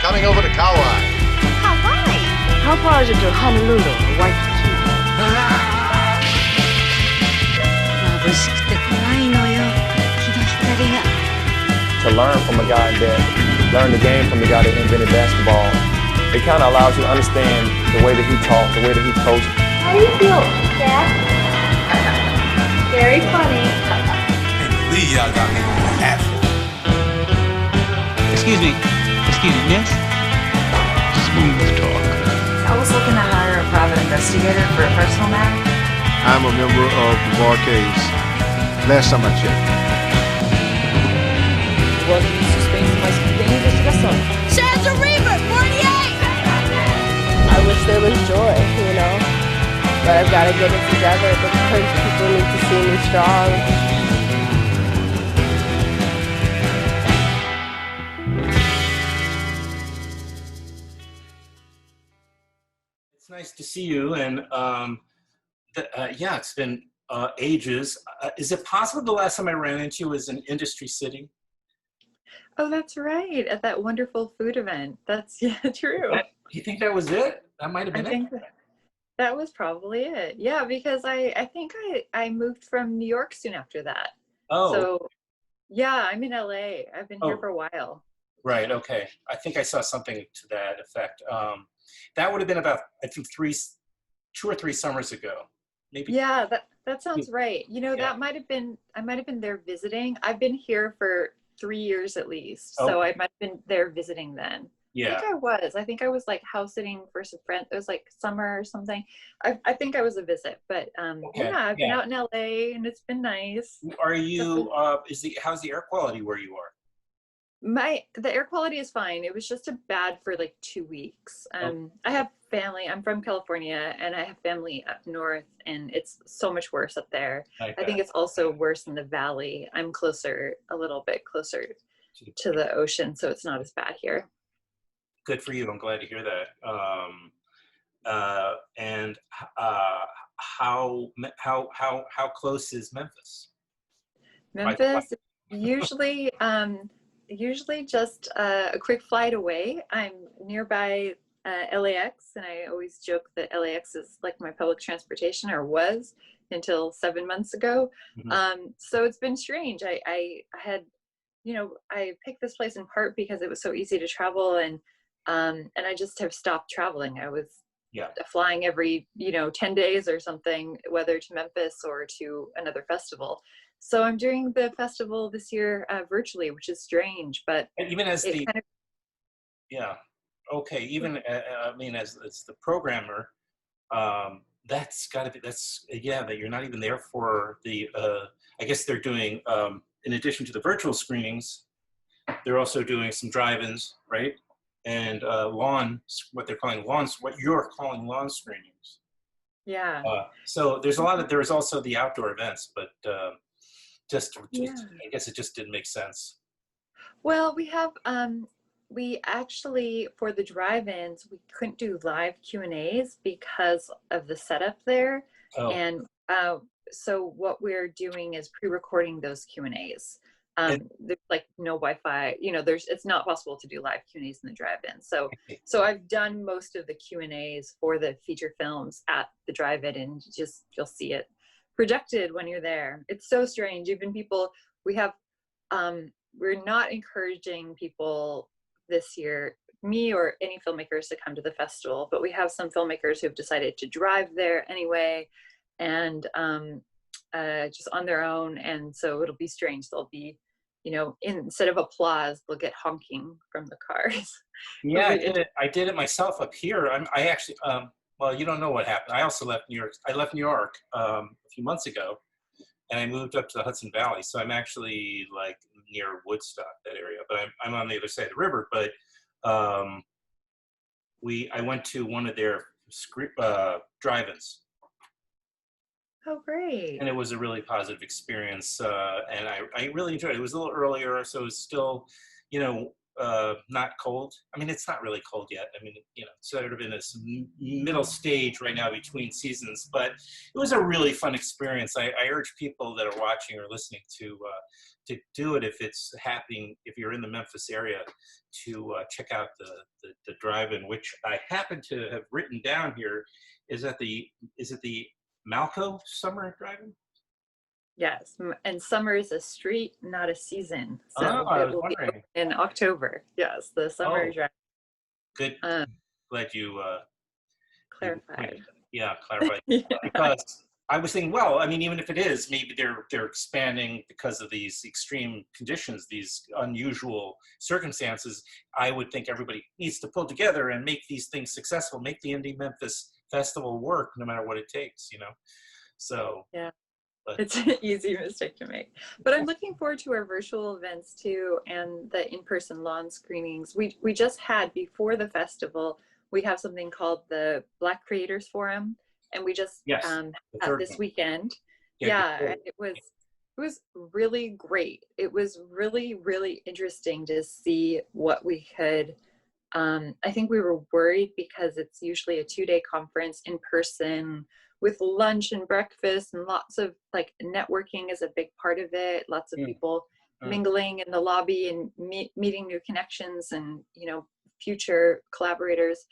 coming over to Kauai. Hawaii? How far is it to Honolulu or Waikiki? 眩しくて怖いのよ。日の光が。To learn from a guy that learned the game from the guy that invented basketball, it kind of allows you to understand the way that he taught, the way that he coached. How do you feel, Dad? Very funny. Can't believe y'all got me on the app. Excuse me, miss? Smooth talk. I was looking to hire a private investigator for a personal matter. I'm a member of the bar case. Last time I checked. Gosto de suspense, mas que tem investigação. Chance of Reaper, 48! I wish there was joy, you know? But I've got to get it together because people need to see me strong. It's nice to see you, and yeah, it's been ages. Is it possible the last time I ran into you was in Industry City? Oh, that's right, at that wonderful food event. That's true. You think that was it? That might have been I think that was probably it. Yeah, because I think I moved from New York soon after that. Oh. So yeah, I'm in LA. I've been here for a while. Right. Okay. I think I saw something to that effect. That would have been about, I think, 2 or 3 summers ago. Maybe. Yeah, that sounds right. You know, that might have been, I might have been there visiting. I've been here for 3 years at least. So I might have been there visiting then. Yeah. I think I was like house sitting for some friends. It was like summer or something. I think I was a visit, but yeah, I've been out in LA and it's been nice. Are you, how's the air quality where you are? The air quality is fine. It was just bad for like 2 weeks. I have family. I'm from California and I have family up north and it's so much worse up there. I think it's also worse in the valley. I'm a little bit closer to the ocean, so it's not as bad here. Good for you. I'm glad to hear that. And how close is Memphis? Memphis, usually just a quick flight away. I'm nearby LAX, and I always joke that LAX is like my public transportation, or was until 7 months ago. Mm-hmm. So it's been strange. I had, I picked this place in part because it was so easy to travel, and I just have stopped traveling. I was flying every 10 days or something, whether to Memphis or to another festival. So I'm doing the festival this year virtually, which is strange, but even as even as the programmer, that's got to be that you're not even there for the. I guess they're doing in addition to the virtual screenings, they're also doing some drive-ins, right? And what you're calling lawn screenings. Yeah. So there's there's also the outdoor events, but I guess it just didn't make sense. Well, we actually, for the drive-ins, we couldn't do live Q&As because of the setup there. Oh. And so what we're doing is pre-recording those Q&As. There's like no Wi-Fi, it's not possible to do live Q&As in the drive-in. So I've done most of the Q&As for the feature films at the drive-in, and you'll see it projected when you're there. It's so strange. Even people, we're not encouraging people this year, me or any filmmakers, to come to the festival, but we have some filmmakers who've decided to drive there anyway, and just on their own. And so it'll be strange. They'll be, instead of applause, they'll get honking from the cars. Yeah, I did it myself up here. I actually, well, you don't know what happened. I also left New York. I left New York a few months ago, and I moved up to the Hudson Valley. So I'm actually like near Woodstock, that area. But I'm on the other side of the river. But I went to one of their drive-ins. Oh, great. And it was a really positive experience. And I really enjoyed it. It was a little earlier, so it was still, not cold. I mean, it's not really cold yet. I mean, it's sort of in this middle stage right now between seasons, but it was a really fun experience. I urge people that are watching or listening to do it if it's happening, if you're in the Memphis area, to check out the drive-in, which I happen to have written down here. Is it the Malco Summer Drive-in? Yes, and summer is a street, not a season. So I it was will wondering. be in October. Yes, the summer drive. Good. Glad you clarified. Clarified. Yeah. Because I was thinking, well, I mean, even if it is, maybe they're expanding because of these extreme conditions, these unusual circumstances. I would think everybody needs to pull together and make these things successful, make the IndieMemphis Festival work, no matter what it takes. So yeah. But it's an easy mistake to make. But I'm looking forward to our virtual events too, and the in-person lawn screenings. We just had, before the festival, we have something called the Black Creators Forum, and we just had this weekend. It was really great. It was really, really interesting to see what we could. I think we were worried because it's usually a 2-day conference in person, with lunch and breakfast, and lots of networking is a big part of it. Lots of people mingling in the lobby and meeting new connections and future collaborators.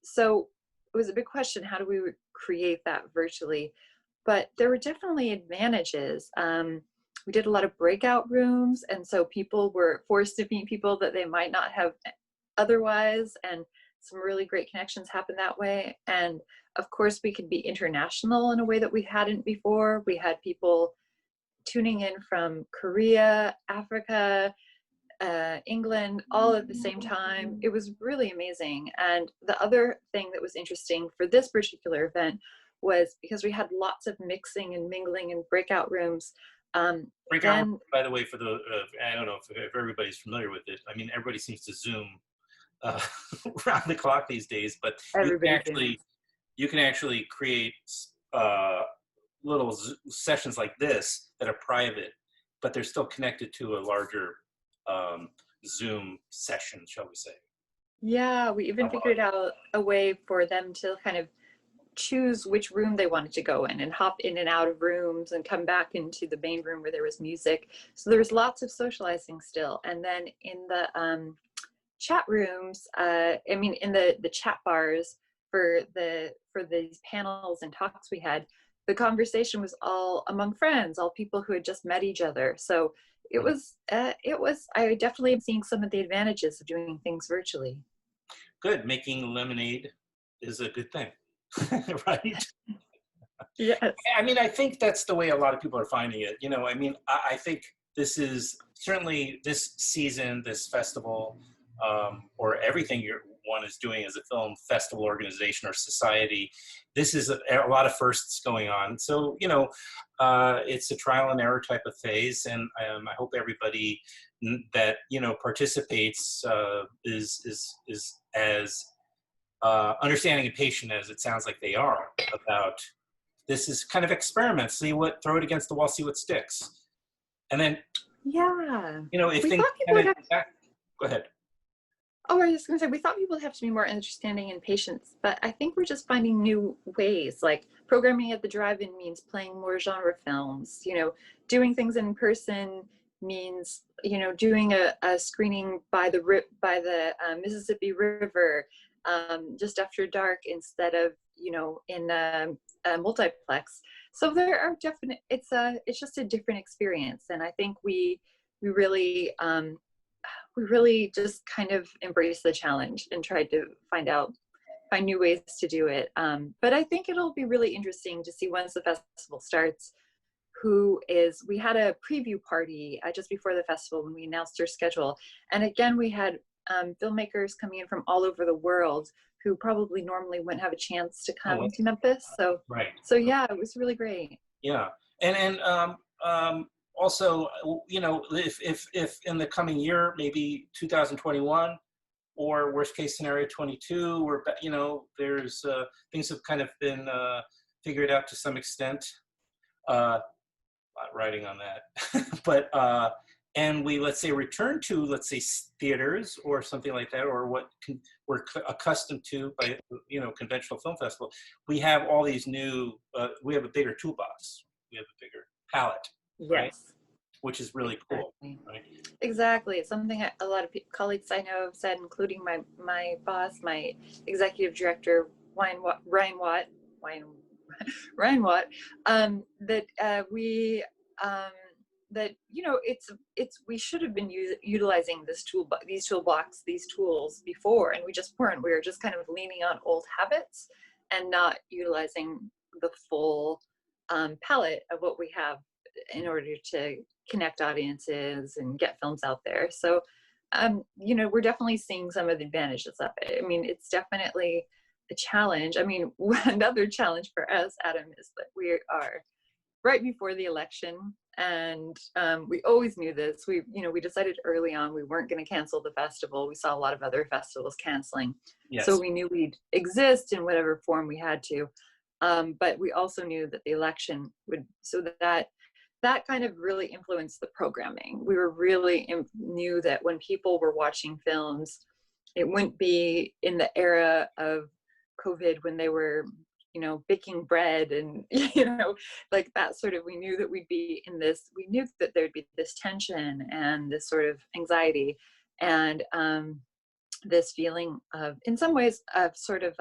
So it was a big question: how do we create that virtually? But there were definitely advantages. We did a lot of breakout rooms, and so people were forced to meet people that they might not have otherwise, and some really great connections happened that way. And of course, we could be international in a way that we hadn't before. We had people tuning in from Korea, Africa, England, all at the same time. It was really amazing. And the other thing that was interesting for this particular event was because we had lots of mixing and mingling in breakout rooms. Breakout, by the way, for the I don't know if everybody's familiar with it. I mean, everybody seems to Zoom around the clock these days, but you can actually create little sessions like this that are private, but they're still connected to a larger Zoom session, shall we say. Yeah, we even figured out a way for them to kind of choose which room they wanted to go in and hop in and out of rooms and come back into the main room where there was music. So there was lots of socializing still. And then in the chat rooms, in the chat bars for these panels and talks we had, the conversation was all among friends, all people who had just met each other. So it was I definitely am seeing some of the advantages of doing things virtually. Good. Making lemonade is a good thing. Right? Yes. I mean, I think that's the way a lot of people are finding it. I mean, I think this is certainly this season, this festival, or everything one is doing as a film festival organization or society. This is a lot of firsts going on. So, it's a trial and error type of phase. And I hope everybody that, participates is as understanding and patient as it sounds like they are about this is kind of experiment, throw it against the wall, see what sticks. And then, if things go ahead. Oh, I was just going to say, we thought people would have to be more understanding and patient, but I think we're just finding new ways. Like programming at the drive-in means playing more genre films. Doing things in person means doing a screening by the Mississippi River just after dark instead of in a multiplex. So there are definite. It's just a different experience, and I think we really just kind of embraced the challenge and tried to find new ways to do it. But I think it'll be really interesting to see once the festival starts, we had a preview party just before the festival when we announced our schedule. And again, we had filmmakers coming in from all over the world who probably normally wouldn't have a chance to come to Memphis. So yeah, it was really great. Yeah. And also, if in the coming year, maybe 2021 or worst case scenario 22, where there's things have kind of been figured out to some extent. Not writing on that, but and we, let's say, return to, let's say, theaters or something like that, or what we're accustomed to by, conventional film festival, we have all these new, we have a bigger toolbox, we have a bigger palette, right? Yes. Which is really cool, Exactly. right? Exactly. It's something a lot of colleagues I know have said, including my boss, my executive director, Ryan Watt, that we that it's we should have been utilizing these tools before, and we just weren't. We were just kind of leaning on old habits and not utilizing the full palette of what we have in order to connect audiences and get films out there. So we're definitely seeing some of the advantages of it. I mean, it's definitely a challenge. I mean, another challenge for us, Adam, is that we are right before the election, and we always knew this. We decided early on we weren't going to cancel the festival. We saw a lot of other festivals canceling. Yes. So we knew we'd exist in whatever form we had to. But we also knew that the election would, so that kind of really influenced the programming. We were really knew that when people were watching films, it wouldn't be in the era of COVID when they were, baking bread and, like that sort of, we knew that we knew that there'd be this tension and this sort of anxiety and this feeling of, in some ways, of sort of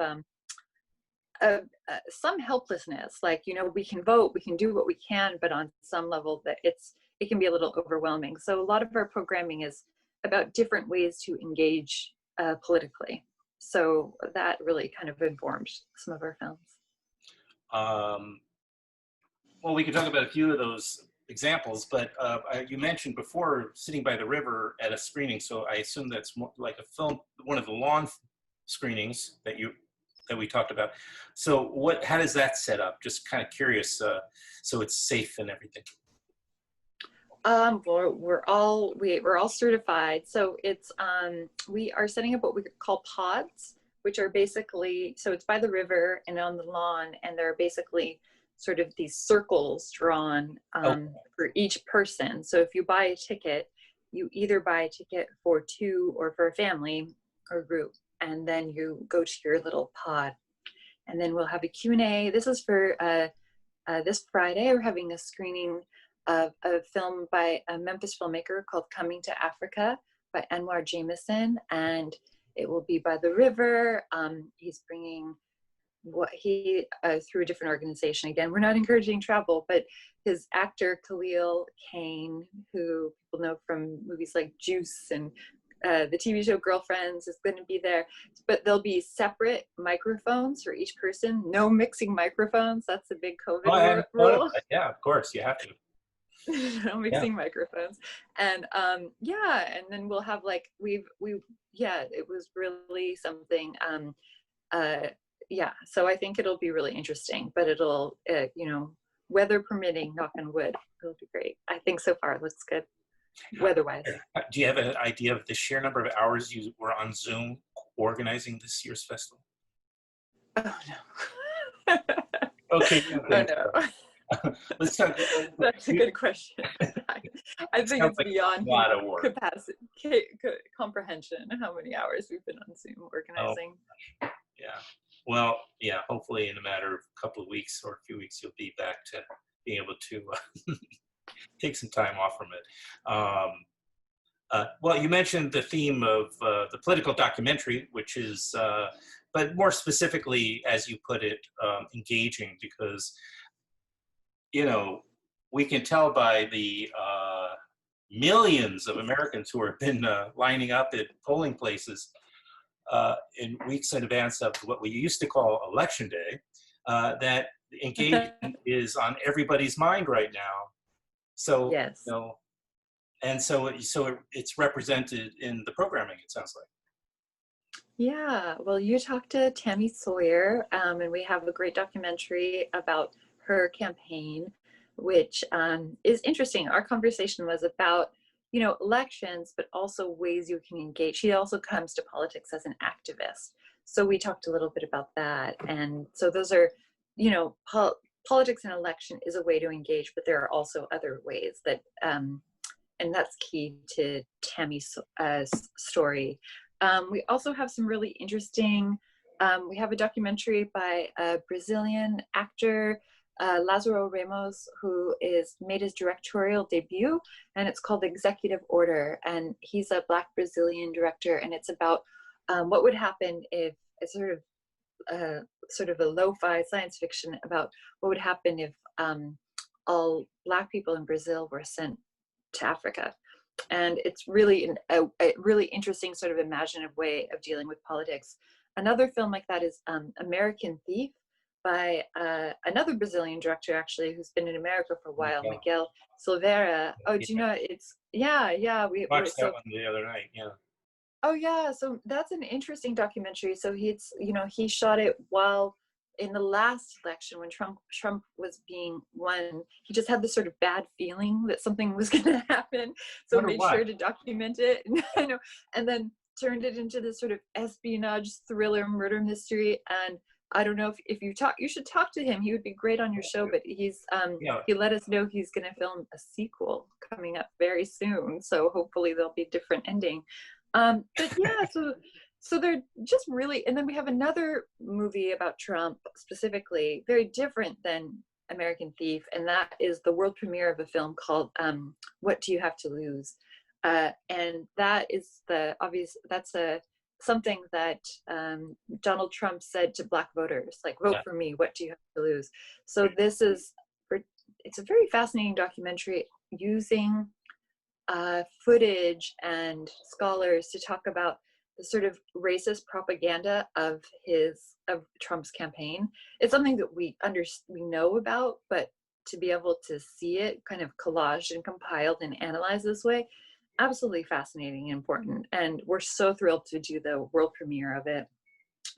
some helplessness, like, we can vote, we can do what we can, but on some level that it can be a little overwhelming. So a lot of our programming is about different ways to engage politically. So that really kind of informed some of our films. Well, we could talk about a few of those examples, but you mentioned before sitting by the river at a screening, so I assume that's more like a film, one of the lawn screenings that we talked about. So how does that set up? Just kind of curious, so it's safe and everything. We're all certified. So it's we are setting up what we call pods, which are basically, so it's by the river and on the lawn, and there are basically sort of these circles drawn for each person. So if you buy a ticket, you either buy a ticket for two or for a family or group, and then you go to your little pod. And then we'll have a Q&A. This is for this Friday. We're having a screening of a film by a Memphis filmmaker called Coming to Africa by Anwar Jameson, and it will be by the river. He's bringing through a different organization. Again, we're not encouraging travel, but his actor Khalil Kane, who people know from movies like Juice and the TV show Girlfriends, is going to be there. But there'll be separate microphones for each person. No mixing microphones. That's a big COVID rule. Yeah, of course, you have to. No mixing microphones. And and then we'll have like it was really something. So I think it'll be really interesting, but it'll weather permitting, knock on wood, it'll be great. I think so far it looks good weather-wise. Do you have an idea of the sheer number of hours you were on Zoom organizing this year's festival? Oh no. Okay. Oh no. Let's talk. That's a good question. I think it's beyond a lot of work. Capacity, comprehension, how many hours we've been on Zoom organizing. Oh, yeah. Well, yeah, hopefully in a matter of a couple of weeks or a few weeks, you'll be back to being able to take some time off from it. Well, you mentioned the theme of the political documentary, which is, but more specifically, as you put it, engaging, because we can tell by the millions of Americans who have been lining up at polling places in weeks in advance of what we used to call Election Day, that engagement is on everybody's mind right now. So, yes. And so it's represented in the programming, it sounds like. Yeah, well, you talked to Tammy Sawyer, and we have a great documentary about her campaign, which is interesting. Our conversation was about, elections, but also ways you can engage. She also comes to politics as an activist. So we talked a little bit about that. And so those are, politics and election is a way to engage, but there are also other ways that, and that's key to Tammy's story. We also have some really interesting, we have a documentary by a Brazilian actor, Lázaro Ramos, who made his directorial debut, and it's called Executive Order. And he's a Black Brazilian director, and it's about what would happen if it's sort of a lo-fi science fiction about what would happen if all Black people in Brazil were sent to Africa. And it's really a really interesting sort of imaginative way of dealing with politics. Another film like that is American Thief, by another Brazilian director, actually, who's been in America for a while, Miguel Silveira. Oh, do you know, we watched that one the other night, yeah. Oh yeah, so that's an interesting documentary. So he shot it while in the last election when Trump was being won. He just had this sort of bad feeling that something was going to happen, so he made sure to document it. I know, and then turned it into this sort of espionage thriller murder mystery. And I don't know if you should talk to him. He would be great on your show, but he let us know he's going to film a sequel coming up very soon. So hopefully there'll be a different ending. But yeah, so they're just really, and then we have another movie about Trump specifically, very different than American Thief, and that is the world premiere of a film called What Do You Have to Lose? And that is something that Donald Trump said to Black voters, like, vote for me, what do you have to lose? So it's a very fascinating documentary using footage and scholars to talk about the sort of racist propaganda of Trump's campaign. It's something that we know about, but to be able to see it kind of collaged and compiled and analyzed this way, absolutely fascinating and important. And we're so thrilled to do the world premiere of it.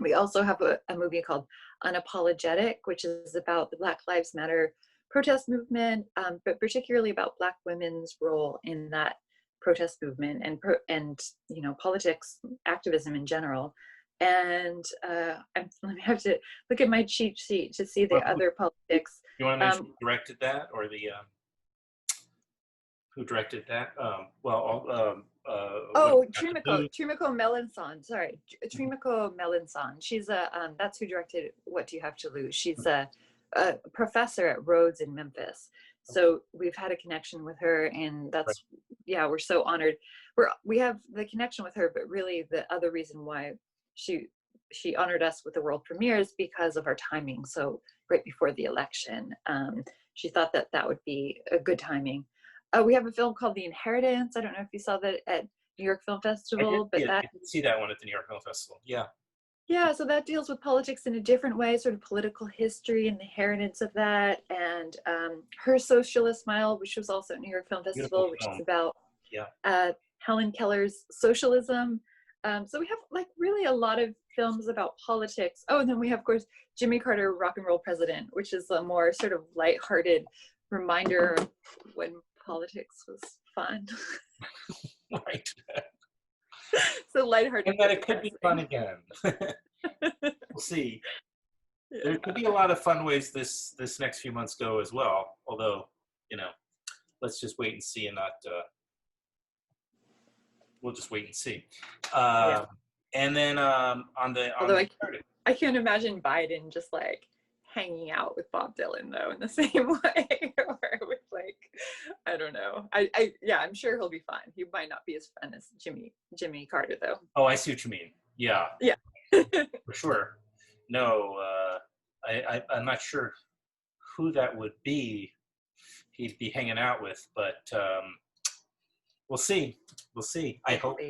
We also have a movie called Unapologetic, which is about the Black Lives Matter protest movement, but particularly about Black women's role in that protest movement and politics, activism in general. And I have to look at my cheat sheet to see the other politics. You want to mention who directed that, or who directed that? Trimiko Melanson. Sorry, Trimiko Melanson. She's that's who directed What Do You Have to Lose? She's a professor at Rhodes in Memphis. So we've had a connection with her, and that's we're so honored. We have the connection with her, but really the other reason why she honored us with the world premiere is because of our timing. So right before the election, she thought that would be a good timing. We have a film called The Inheritance. I don't know if you saw that at New York Film Festival, I did see that one at the New York Film Festival. Yeah. Yeah, so that deals with politics in a different way, sort of political history and the inheritance of that. And Her Socialist Smile, which was also at New York Film Festival, which is about Helen Keller's socialism. So we have like really a lot of films about politics. Oh, and then we have, of course, Jimmy Carter, Rock and Roll President, which is a more sort of lighthearted reminder of when politics was fun. Right. So lighthearted. And that it could be fun again. We'll see. Yeah. There could be a lot of fun ways this next few months go as well. Although, let's just wait and see, and not. We'll just wait and see. And then I can't imagine Biden just like hanging out with Bob Dylan though in the same way, or with like, I don't know. I'm sure he'll be fine. He might not be as fun as Jimmy Carter though. Oh, I see what you mean. Yeah. Yeah. For sure. No, I'm not sure who that would be. He'd be hanging out with, but we'll see. We'll see. I hope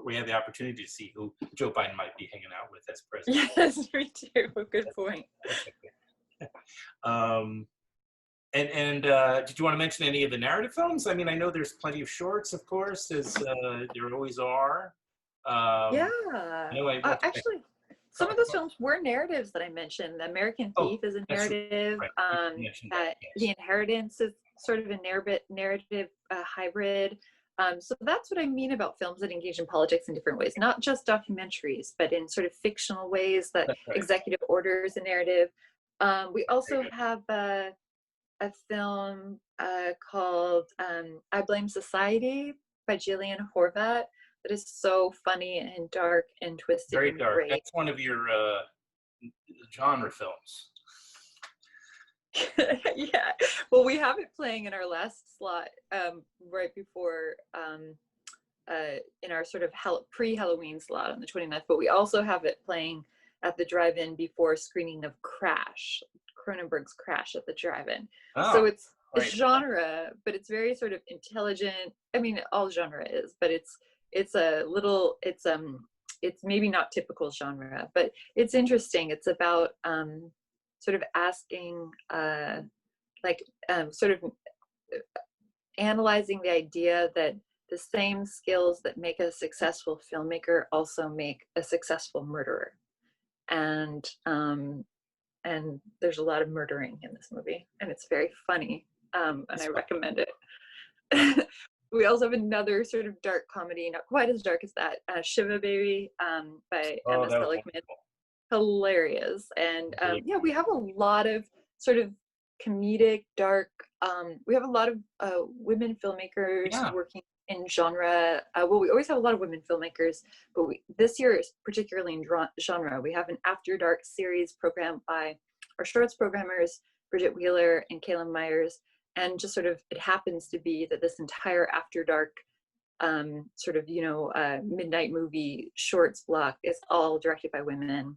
we have the opportunity to see who Joe Biden might be hanging out with as president. Yes, me too. Good point. And did you want to mention any of the narrative films? I mean, I know there's plenty of shorts, of course, as there always are. Actually, some of those films were narratives that I mentioned. The American Thief is a narrative. Right. The Inheritance is sort of a narrative hybrid. So that's what I mean about films that engage in politics in different ways, not just documentaries, but in sort of fictional ways that Executive Order is a narrative. We also have a film called I Blame Society by Gillian Horvat that is so funny and dark and twisted. Very and dark. great. That's one of your genre films. Yeah. Well, we have it playing in our last slot right before in our sort of pre-Halloween slot on the 29th, but we also have it playing at the drive-in before screening of Crash, Cronenberg's Crash at the drive-in. Oh, so it's right. genre, but it's very sort of intelligent. I mean, all genre is, but it's a little, it's maybe not typical genre, but it's interesting. It's about sort of asking, sort of analyzing the idea that the same skills that make a successful filmmaker also make a successful murderer. And there's a lot of murdering in this movie, and it's very funny, and I recommend it. We also have another sort of dark comedy, not quite as dark as that, Shiva Baby by Emma Seligman. Hilarious. And yeah, we have a lot of sort of comedic, dark, we have a lot of women filmmakers working in genre. Well, we always have a lot of women filmmakers, but this year is particularly in genre. We have an After Dark series programmed by our shorts programmers, Bridget Wheeler and Kaylin Myers. And just sort of, it happens to be that this entire After Dark sort of, midnight movie shorts block is all directed by women.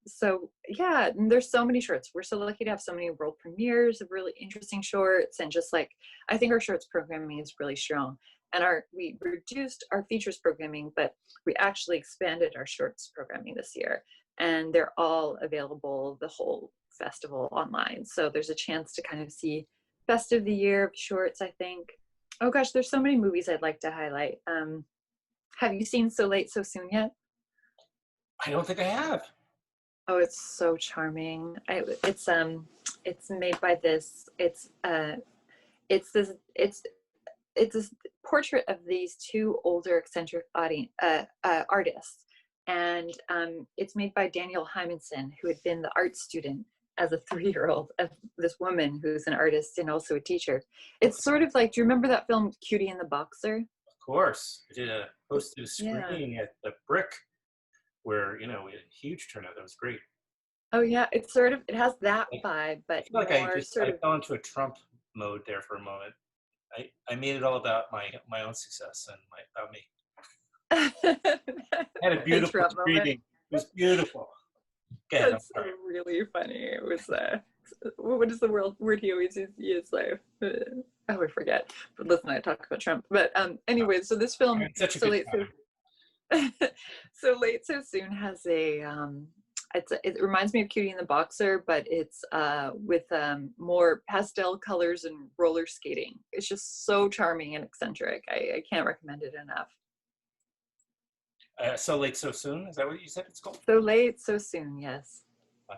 So yeah, there's so many shorts. We're so lucky to have so many world premieres of really interesting shorts, and just like, I think our shorts programming is really strong. And we reduced our features programming, but we actually expanded our shorts programming this year, and they're all available the whole festival online. So there's a chance to kind of see best of the year of shorts, I think. Oh gosh, there's so many movies I'd like to highlight. Have you seen So Late, So Soon yet? I don't think I have. Oh, it's so charming. It's made by this. It's this portrait of these two older eccentric artists, and it's made by Daniel Hymanson, who had been the art student as a 3-year-old of this woman who's an artist and also a teacher. It's sort of like, do you remember that film Cutie and the Boxer? Of course. I did hosted a screening at the Brick, where we had a huge turnout. That was great. Oh yeah, it's sort of, it has that vibe, but I feel like I fell into a Trump mode there for a moment. I made it all about my own success and about me. I had a beautiful screening. It was beautiful. Okay, that's really funny. It was what is the word he always uses? Like, I forget. But let's not talk about Trump. But anyway, so this film, So Late, So Soon has a it reminds me of Cutie and the Boxer, but it's with more pastel colors and roller skating. It's just so charming and eccentric. I can't recommend it enough. So Late, So Soon? Is that what you said it's called? So Late, So Soon, yes. I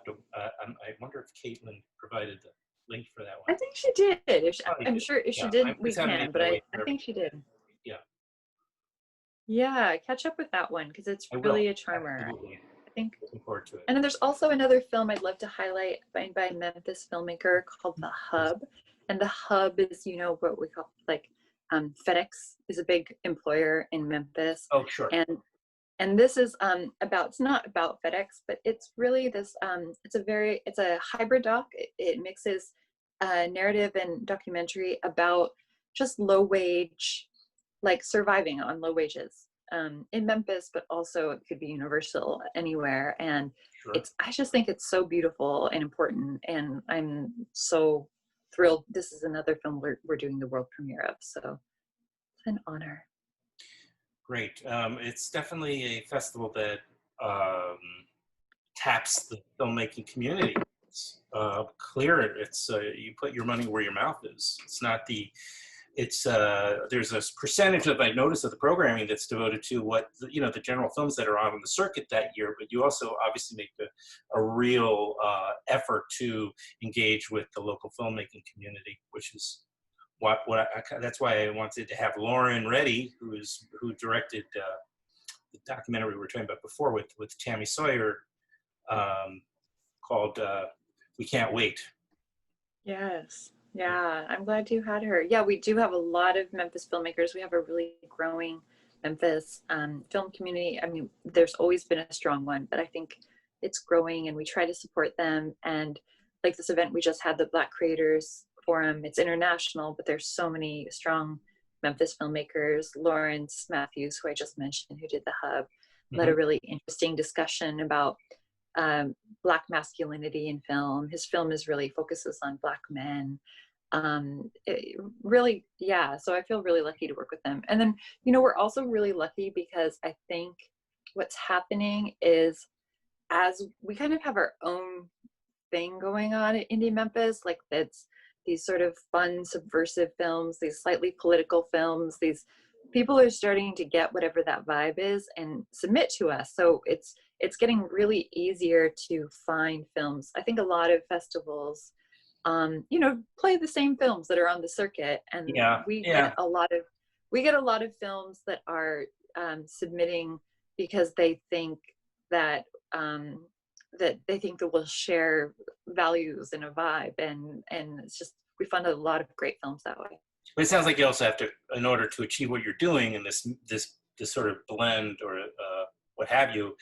wonder if Caitlin provided the link for that one. I think she did. I'm sure if she didn't, we can, but I think she did. Yeah. Yeah, catch up with that one, because it's really a charmer. Absolutely. I think. Looking forward to it. And then there's also another film I'd love to highlight by a Memphis filmmaker called The Hub. And The Hub is, what we call, like, FedEx is a big employer in Memphis. Oh, sure. And this is it's not about FedEx, but it's really this, it's a hybrid doc. It mixes narrative and documentary about just low wage, like surviving on low wages in Memphis, but also it could be universal anywhere. And sure. I just think it's so beautiful and important. And I'm so thrilled. This is another film we're doing the world premiere of. So it's an honor. Great. It's definitely a festival that taps the filmmaking community. It's clear. It's you put your money where your mouth is. It's not there's a percentage of, I notice, of the programming that's devoted to what the general films that are on the circuit that year, but you also obviously make a real effort to engage with the local filmmaking community, which is that's why I wanted to have Lauren Reddy, who directed the documentary we were talking about before with Tammy Sawyer, called "We Can't Wait." Yes. Yeah, I'm glad you had her. Yeah, we do have a lot of Memphis filmmakers. We have a really growing Memphis film community. I mean, there's always been a strong one, but I think it's growing and we try to support them. And like this event we just had, the Black Creators Forum, it's international, but there's so many strong Memphis filmmakers. Lawrence Matthews, who I just mentioned, who did the Hub, led a really interesting discussion about Black masculinity in film. His film is really focuses on Black men. Really, yeah, so I feel really lucky to work with them. And then, you know, we're also really lucky because I think what's happening is as we kind of have our own thing going on at IndieMemphis, like it's these sort of fun, subversive films, these slightly political films, these people are starting to get whatever that vibe is and submit to us. So it's getting really easier to find films. I think a lot of festivals, you know, play the same films that are on the circuit, and we get a lot of films that are submitting because they think that that we'll share values and a vibe, and it's just, we find a lot of great films that way. But it sounds like you also have to, in order to achieve what you're doing in this sort of blend or what have you,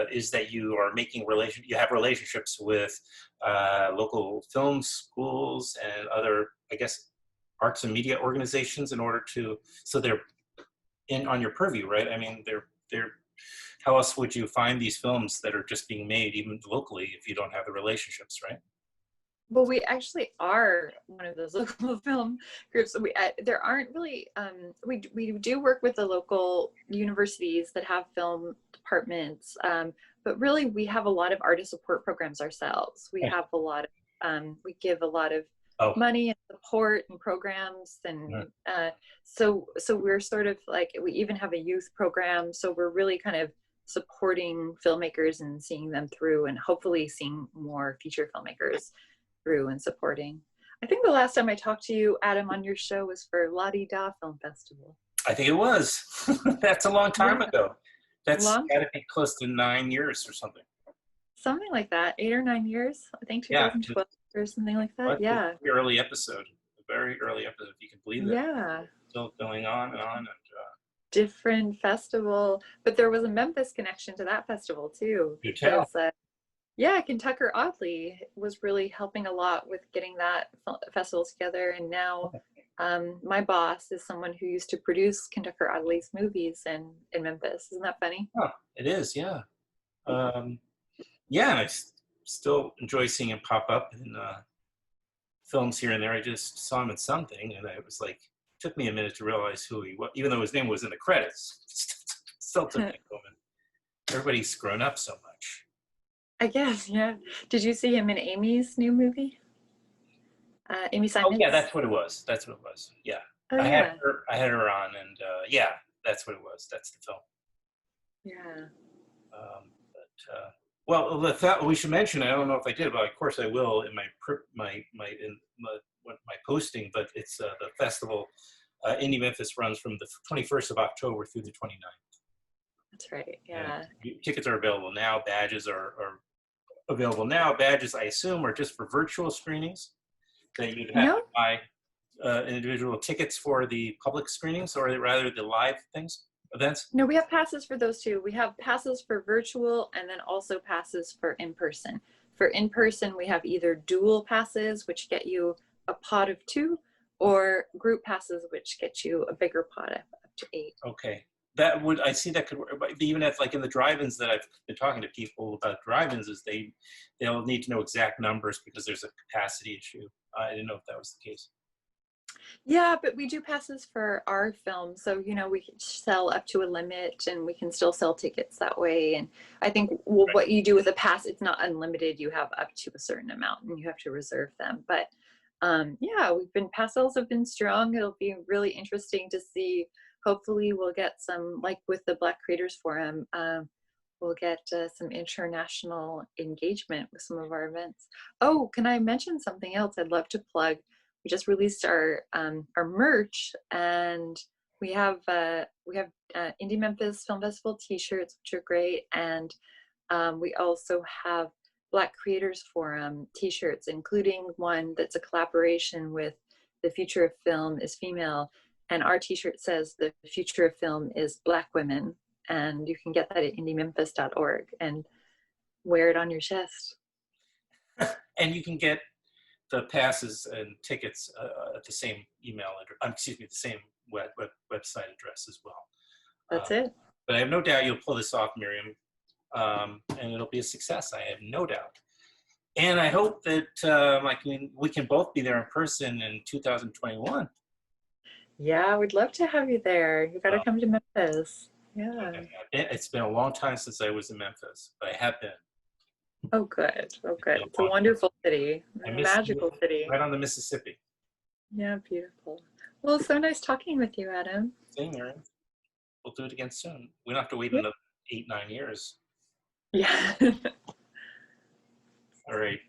is that you are making you have relationships with local film schools and other, I guess, arts and media organizations in order to, so they're on your purview, right? I mean, they're how else would you find these films that are just being made even locally if you don't have the relationships, right? Well, we actually are one of those local film groups. There aren't really, we do work with the local universities that have film departments, but really we have a lot of artist support programs ourselves. We have a lot of, we give a lot of money and support and programs, and so we're sort of like, we even have a youth program. So we're really kind of supporting filmmakers and seeing them through, and hopefully seeing more feature filmmakers through and supporting. I think the last time I talked to you, Adam, on your show was for La Di Da Film Festival. I think it was. That's a long time ago. That's got to be close to 9 years or something. Something like that, 8 or 9 years. I think 2012 or something like that. Yeah. The early episode, a very early episode, if you can believe it. Yeah. Still going on and on. And, different festival, but there was a Memphis connection to that festival too. You tell. Yeah, Kentucker Oddly was really helping a lot with getting that festival together. And now my boss is someone who used to produce Kentucker Oddly's movies in Memphis. Isn't that funny? Oh, it is, yeah. Yeah, I still enjoy seeing him pop up in films here and there. I just saw him in something, and I was like, took me a minute to realize who he was, even though his name was in the credits. Still took me a moment. Everybody's grown up so much. I guess, yeah. Did you see him in Amy's new movie? Amy Simons? Oh, yeah, that's what it was. That's what it was. Yeah. Oh, I had her on, and yeah, that's what it was. That's the film. Yeah. Well, we should mention, I don't know if I did, but of course I will in my posting, but it's the festival. IndieMemphis runs from the 21st of October through the 29th. That's right, yeah. Tickets are available now. Badges are available now. Badges, I assume, are just for virtual screenings that you'd have to buy individual tickets for the public screenings, or rather the live events? No, we have passes for those too. We have passes for virtual and then also passes for in-person. For in-person, we have either dual passes, which get you a pot of 2, or group passes, which get you a bigger pot of up to 8. Okay. That would, I see that could work, even if like in the drive-ins that I've been talking to people about drive-ins, is they'll need to know exact numbers because there's a capacity issue. I didn't know if that was the case. Yeah, but we do passes for our film. So, you know, we can sell up to a limit and we can still sell tickets that way. And I think what you do with a pass, it's not unlimited. You have up to a certain amount and you have to reserve them. But yeah, pass sales have been strong. It'll be really interesting to see. Hopefully we'll get some, like with the Black Creators Forum, we'll get some international engagement with some of our events. Oh, can I mention something else I'd love to plug? We just released our merch, and we have IndieMemphis Film Festival T-shirts, which are great, and we also have Black Creators Forum t-shirts, including one that's a collaboration with The Future of Film is Female. And our t-shirt says the future of film is Black women. And you can get that at IndieMemphis.org and wear it on your chest. And you can get the passes and tickets at the same email address, the same website address as well. That's it. But I have no doubt you'll pull this off, Miriam, and it'll be a success. I have no doubt. And I hope that we can both be there in person in 2021. Yeah, we'd love to have you there. You got to come to Memphis. Yeah. It's been a long time since I was in Memphis, but I have been. Oh, good. Oh, good. It's a wonderful city, a magical city. Right on the Mississippi. Yeah, beautiful. Well, so nice talking with you, Adam. Same, Miriam. We'll do it again soon. We don't have to wait another 8-9 years. Yeah. All right.